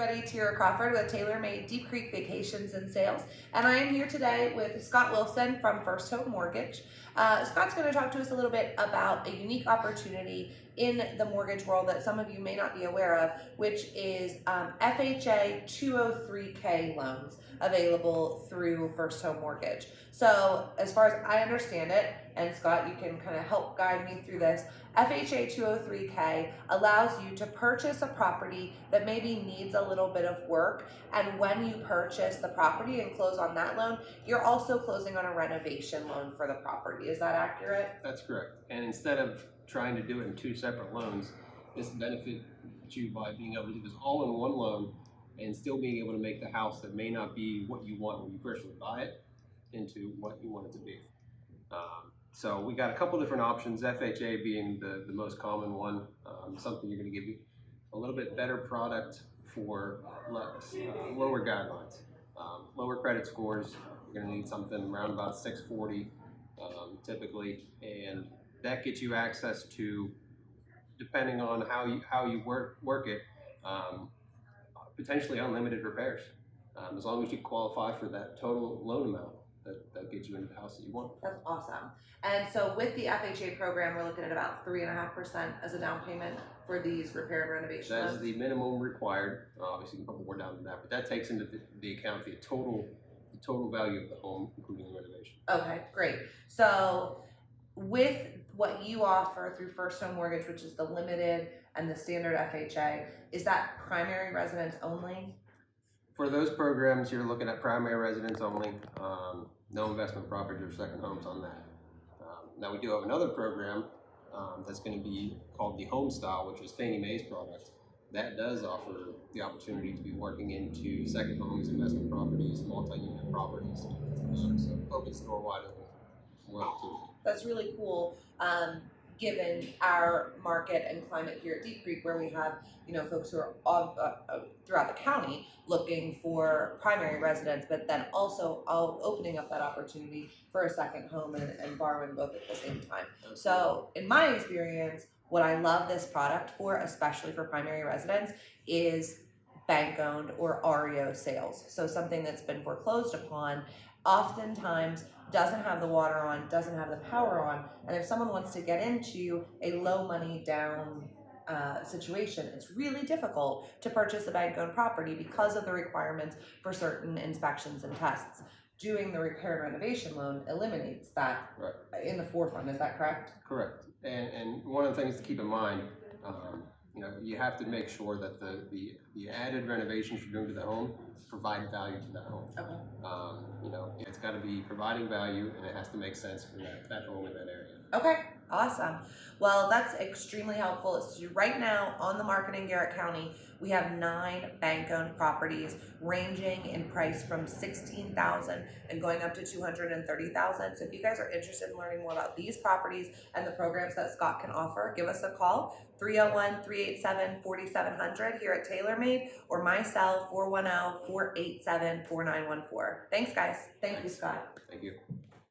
everybody, Terah Crawford with TaylorMade Deep Creek Vacations and Sales, and I am here today with Scott Wilson from First Home Mortgage. Scott's going to talk to us a little bit about a unique opportunity in the mortgage world that some of you may not be aware of, which is FHA 203K loans available through First Home Mortgage. So as far as I understand it, and Scott, you can kind of help guide me through this, FHA 203K allows you to purchase a property that maybe needs a little bit of work, and when you purchase the property and close on that loan, you're also closing on a renovation loan for the property. Is that accurate? That's correct. And instead of trying to do it in two separate loans, this benefits you by being able to do this all in one loan and still being able to make the house that may not be what you want when you first buy it into what you want it to be. So we got a couple different options, FHA being the most common one, something you're going to give you a little bit better product for lower guidelines, lower credit scores. You're going to need something around about 640 typically, and that gets you access to, depending on how you work it, potentially unlimited repairs, as long as you qualify for that total loan amount. That gets you into the house that you want. That's awesome. And so with the FHA program, we're looking at about 3.5% as a down payment for these repair and renovation loans. That is the minimum required. Obviously, you can put more down than that, but that takes into the account the total value of the home, including the renovation. Okay, great. So with what you offer through First Home Mortgage, which is the limited and the standard FHA, is that primary residence only? For those programs, you're looking at primary residence only, no investment properties or second homes on that. Now we do have another program that's going to be called the Home Style, which is Fannie Mae's product. That does offer the opportunity to be working into second homes, investment properties, multi-unit properties. So opens the door wide open for opportunity. That's really cool. Given our market and climate here at Deep Creek, where we have, folks who are throughout the county looking for primary residence, but then also opening up that opportunity for a second home and borrowing both at the same time. So in my experience, what I love this product for, especially for primary residence, is bank-owned or REO sales. So something that's been foreclosed upon oftentimes doesn't have the water on, doesn't have the power on, and if someone wants to get into a low money down situation, it's really difficult to purchase a bank-owned property because of the requirements for certain inspections and tests. Doing the repair and renovation loan eliminates that in the forefront. Is that correct? Correct. And one of the things to keep in mind, you have to make sure that the added renovations you're doing to the home provide value to that home. Okay. It's got to be providing value, and it has to make sense for that home in that area. Okay, awesome. Well, that's extremely helpful. So right now on the market in Garrett County, we have 9 bank-owned properties ranging in price from $16,000 and going up to $230,000. So if you guys are interested in learning more about these properties and the programs that Scott can offer, give us a call, 301-387-4700 here at TaylorMade, or my cell, 410-487-4914. Thanks, guys. Thank you, Scott. Thank you.